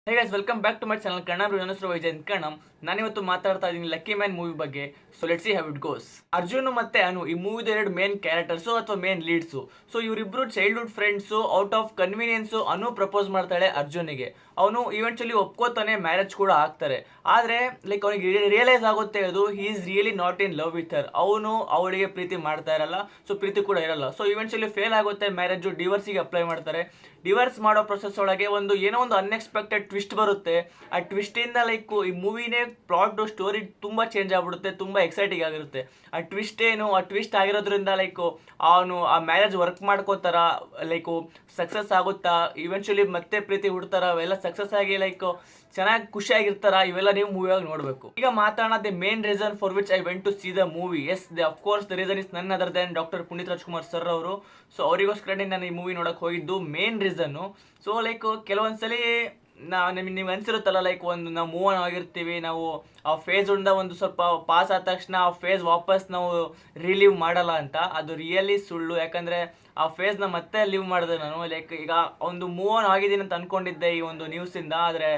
Hey guys, welcome back to my channel Kannada. ನನ್ನ ಹೆಸರು ವೈಜಯಂತ್ ಕಣ್ಣಂ. ನಾನಿವತ್ತು ಮಾತಾಡ್ತಾ ಇದ್ದೀನಿ ಲಕ್ಕಿ ಮ್ಯಾನ್ ಮೂವಿ ಬಗ್ಗೆ. So let's see how it goes. Arjun ಮತ್ತೆ ಅನು ಈ ಮೂವಿದ ಎರಡು ಮೇನ್ ಕ್ಯಾರೆಕ್ಟರ್ಸು ಅಥವಾ ಮೇನ್ ಲೀಡ್ಸು. ಸೊ ಇವರಿಬ್ರು childhood friends. Out of convenience Anu propose ಮಾಡ್ತಾಳೆ ಅರ್ಜುನಿಗೆ. ಅವನು ಇವೆಂಚುಲಿ ಒಪ್ಕೋತಾನೆ, ಮ್ಯಾರೇಜ್ ಕೂಡ ಆಗ್ತಾರೆ. ಆದರೆ ಲೈಕ್ ಅವನಿಗೆ ರಿಯಲೈಸ್ ಆಗುತ್ತೆ ಅದು he is really not in love with her. ಅವನು ಅವಳಿಗೆ ಪ್ರೀತಿ ಮಾಡ್ತಾ ಇರಲ್ಲ, ಸೊ ಪ್ರೀತಿ ಕೂಡ ಇರಲ್ಲ. ಸೊ ಇವೆಂಚುಲಿ ಫೇಲ್ ಆಗುತ್ತೆ ಮ್ಯಾರೇಜು. ಡಿವೋರ್ಸಿಗೆ ಅಪ್ಲೈ ಮಾಡ್ತಾರೆ. ಡಿವೋರ್ಸ್ ಮಾಡೋ ಪ್ರೊಸೆಸ್ ಒಳಗೆ ಏನೋ ಒಂದು ಅನ್ಎಕ್ಸ್ಪೆಕ್ಟೆಡ್ ಟ್ವಿಸ್ಟ್ ಬರುತ್ತೆ. ಆ ಟ್ವಿಸ್ಟಿಂದ ಲೈಕ್ ಈ ಮೂವಿನೇ ಪ್ಲಾಟ್ ಸ್ಟೋರಿ ತುಂಬ ಚೇಂಜ್ ಆಗ್ಬಿಡುತ್ತೆ, ತುಂಬ ಎಕ್ಸೈಟಿಂಗ್ ಆಗಿರುತ್ತೆ. ಆ ಟ್ವಿಸ್ಟ್ ಆ ಟ್ವಿಸ್ಟ್ ಆಗಿರೋದ್ರಿಂದ ಲೈಕ್ ಅವನು ಆ ಮ್ಯಾರೇಜ್ ವರ್ಕ್ ಮಾಡ್ಕೋತಾರ, ಲೈಕ್ ಸಕ್ಸಸ್ ಆಗುತ್ತಾ, ಇವೆಂಚುಲಿ ಮತ್ತೆ ಪ್ರೀತಿ ಹುಡ್ತಾರ, ಅವೆಲ್ಲ ಸಕ್ಸಸ್ ಆಗಿ ಲೈಕ್ ಚೆನ್ನಾಗಿ ಖುಷಿಯಾಗಿರ್ತಾರ. ಇವೆಲ್ಲ ನೀವು ಮೂವಿಯಾಗಿ ನೋಡಬೇಕು. ಈಗ ಮಾತಾಡೋಣ the main reason for which I went to see the movie. Yes, of course the reason is none other than doctor Puneeth Rajkumar sir so. ಸೊ ಅವರಿಗೋಸ್ಕರನೇ ನಾನು ಈ ಮೂವಿ ನೋಡಕ್ ಹೋಗಿದ್ದು ಮೇನ್ ರೀಸನ್ನು. ಸೊ ಲೈಕ್ ಕೆಲವೊಂದ್ಸಲಿ ನಿಮ್ಗೆ ಅನ್ಸಿರುತ್ತಲ್ಲ, ಲೈಕ್ ನಾವು ಮೂವ್ ಆನ್ ಆಗಿರ್ತೀವಿ, ನಾವು ಆ ಫೇಸ್ ಇಂದ ಒಂದು ಸ್ವಲ್ಪ ಪಾಸ್ ಆದ ತಕ್ಷಣ ಆ ಫೇಸ್ ವಾಪಸ್ ನಾವು ರಿಲೀವ್ ಮಾಡಲ್ಲ ಅಂತ. ಅದು ರಿಯಲಿ ಸುಳ್ಳು. ಯಾಕಂದರೆ ಆ ಫೇಸ್ನ ಮತ್ತೆ ಲೀವ್ ಮಾಡಿದೆ ನಾನು. ಲೈಕ್ ಈಗ ಒಂದು ಮೂವ್ ಆನ್ ಆಗಿದ್ದೀನಿ ಅಂತ ಅಂದ್ಕೊಂಡಿದ್ದೆ ಈ ಒಂದು ನ್ಯೂಸಿಂದ, ಆದರೆ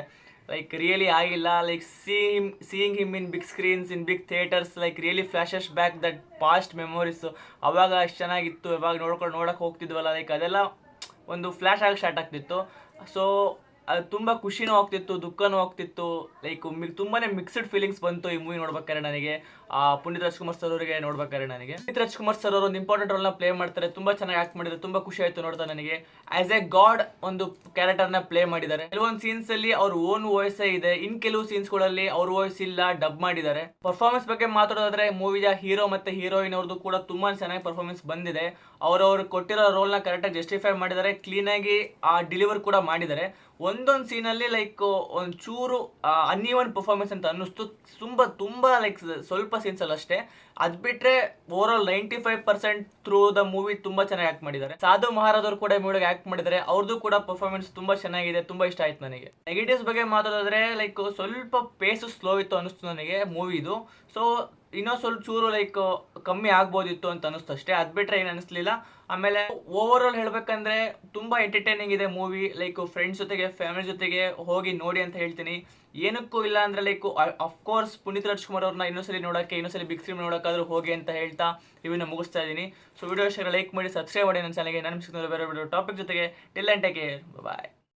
ಲೈಕ್ ರಿಯಲಿ ಆಗಿಲ್ಲ. Like seeing him in big screens, in big theatres, like really flashes back that past memories. ಅವಾಗ ಅಷ್ಟು ಚೆನ್ನಾಗಿತ್ತು, ಇವಾಗ ನೋಡೋಕೆ ಹೋಗ್ತಿದ್ವಲ್ಲ, ಲೈಕ್ ಅದೆಲ್ಲ ಒಂದು ಫ್ಲ್ಯಾಶ್ ಆಗಿ ಸ್ಟಾರ್ಟ್ ಆಗ್ತಿತ್ತು. ಸೊ ಅದು ತುಂಬ ಖುಷಿನೂ ಆಗ್ತಿತ್ತು, ದುಃಖನೂ ಆಗ್ತಿತ್ತು. ಲೈಕ್ ತುಂಬಾ ಮಿಕ್ಸ್ಡ್ ಫೀಲಿಂಗ್ಸ್ ಬಂತು ಈ ಮೂವಿ ನೋಡ್ಬೇಕಾದ್ರೆ ನನಗೆ. ಪುನೀತ್ ರಾಜ್ಕುಮಾರ್ ಸರ್ ಅವರಿಗೆ ನೋಡ್ಬೇಕಾದ್ರೆ ನನಗೆ ಪುನೀತ್ ರಾಜ್ಕುಮಾರ್ ಸರ್ ಅವರು ಒಂದು ಇಂಪಾರ್ಟೆಂಟ್ ರೋಲ್ನ ಪ್ಲೇ ಮಾಡ್ತಾರೆ. ತುಂಬ ಚೆನ್ನಾಗಿ ಆ್ಯಕ್ಟ್ ಮಾಡಿದ್ದಾರೆ, ತುಂಬ ಖುಷಿ ಆಯಿತು ನೋಡ್ತಾ ನನಗೆ. ಆ್ಯಸ್ ಎ ಗಾಡ್ ಒಂದು ಕ್ಯಾರೆಕ್ಟರ್ನ ಪ್ಲೇ ಮಾಡಿದ್ದಾರೆ. ಕೆಲವೊಂದು ಸೀನ್ಸಲ್ಲಿ ಅವ್ರ ಓನ್ ವಾಯ್ಸೇ ಇದೆ, ಇನ್ನು ಕೆಲವು ಸೀನ್ಸ್ಗಳಲ್ಲಿ ಅವ್ರ ವಾಯ್ಸ್ ಇಲ್ಲ, ಡಬ್ ಮಾಡಿದ್ದಾರೆ. ಪರ್ಫಾರ್ಮೆನ್ಸ್ ಬಗ್ಗೆ ಮಾತಾಡೋದಾದ್ರೆ ಮೂವಿಯ ಹೀರೋ ಮತ್ತು ಹೀರೋಯಿನ್ ಅವ್ರದ್ದು ಕೂಡ ತುಂಬ ಚೆನ್ನಾಗಿ ಪರ್ಫಾರ್ಮೆನ್ಸ್ ಬಂದಿದೆ. ಅವ್ರವ್ರು ಕೊಟ್ಟಿರೋ ರೋಲ್ನ ಕರೆಕ್ಟಾಗಿ ಜಸ್ಟಿಫೈ ಮಾಡಿದ್ದಾರೆ, ಕ್ಲೀನಾಗಿ ಡೆಲಿವರ್ ಕೂಡ ಮಾಡಿದ್ದಾರೆ. ಒಂದೊಂದು ಸೀನಲ್ಲಿ ಲೈಕ್ ಒಂಚೂರು ಅನ್ಈವನ್ ಪರ್ಫಾರ್ಮೆನ್ಸ್ ಅಂತ ಅನ್ನಿಸ್ತು. ತುಂಬ ಲೈಕ್ ಸ್ವಲ್ಪ ಸೀನ್ಸಲ್ಲಿ ಅಷ್ಟೇ. ಅದು ಬಿಟ್ಟರೆ ಓವರಾಲ್ 95% ಥ್ರೂ ದ ಮೂವಿ ತುಂಬ ಚೆನ್ನಾಗಿ ಆ್ಯಕ್ಟ್ ಮಾಡಿದ್ದಾರೆ. ಸಾಧು ಮಹಾರಾಜ್ ಅವರು ಕೂಡ ಮೂವಿಗೆ ಆ್ಯಕ್ಟ್ ಮಾಡಿದ್ದಾರೆ. ಅವ್ರದ್ದು ಕೂಡ ಪರ್ಫಾರ್ಮೆನ್ಸ್ ತುಂಬ ಚೆನ್ನಾಗಿದೆ, ತುಂಬ ಇಷ್ಟ ಆಯ್ತು ನನಗೆ. ನೆಗೆಟಿವ್ಸ್ ಬಗ್ಗೆ ಮಾತಾಡಿದ್ರೆ ಲೈಕ್ ಸ್ವಲ್ಪ ಪೇಸು ಸ್ಲೋ ಇತ್ತು ಅನ್ನಿಸ್ತು ನನಗೆ ಮೂವಿದು. ಸೊ ಇನ್ನೂ ಸ್ವಲ್ಪ ಚೂರು ಲೈಕ್ ಕಮ್ಮಿ ಆಗ್ಬೋದಿತ್ತು ಅಂತ ಅನ್ನಿಸ್ತು ಅಷ್ಟೇ. ಅದು ಬಿಟ್ಟರೆ ಏನು ಅನ್ನಿಸ್ಲಿಲ್ಲ. ಆಮೇಲೆ ಓವರ್ ಆಲ್ ಹೇಳಬೇಕಂದ್ರೆ ತುಂಬ ಎಂಟರ್ಟೈನಿಂಗ್ ಇದೆ ಮೂವಿ. ಲೈಕ್ ಫ್ರೆಂಡ್ಸ್ ಜೊತೆಗೆ, ಫ್ಯಾಮಿಲಿ ಜೊತೆಗೆ ಹೋಗಿ ನೋಡಿ ಅಂತ ಹೇಳ್ತೀನಿ. ಏನಕ್ಕೂ ಇಲ್ಲ ಅಂದರೆ ಲೈಕ್ ಅಫ್ಕೋರ್ಸ್ ಪುನೀತ್ ರಾಜ್ಕುಮಾರ್ ಅವ್ರನ್ನ ಇನ್ನೊಂದ್ಸಲಿ ಬಿಗ್ ಸ್ಕ್ರೀನ್ ನೋಡೋಕ್ಕಾದ್ರೂ ಹೋಗಿ ಅಂತ ಹೇಳ್ತಾ ಇವನ್ನ ಮುಗಿಸ್ತಾ ಇದ್ದೀನಿ. ಸೊ ವಿಡಿಯೋ ಲೈಕ್ ಮಾಡಿ, ಸಬ್ಸ್ಕ್ರೈಬ್ ಮಾಡಿ ನನ್ನ ಚಾನಲ್ಗೆ. ನಾನು ಸಿಗ್ತೀನಿ ಬೇರೆ ಟಾಪಿಕ್ ಜೊತೆಗೆ. Till and take care, bye.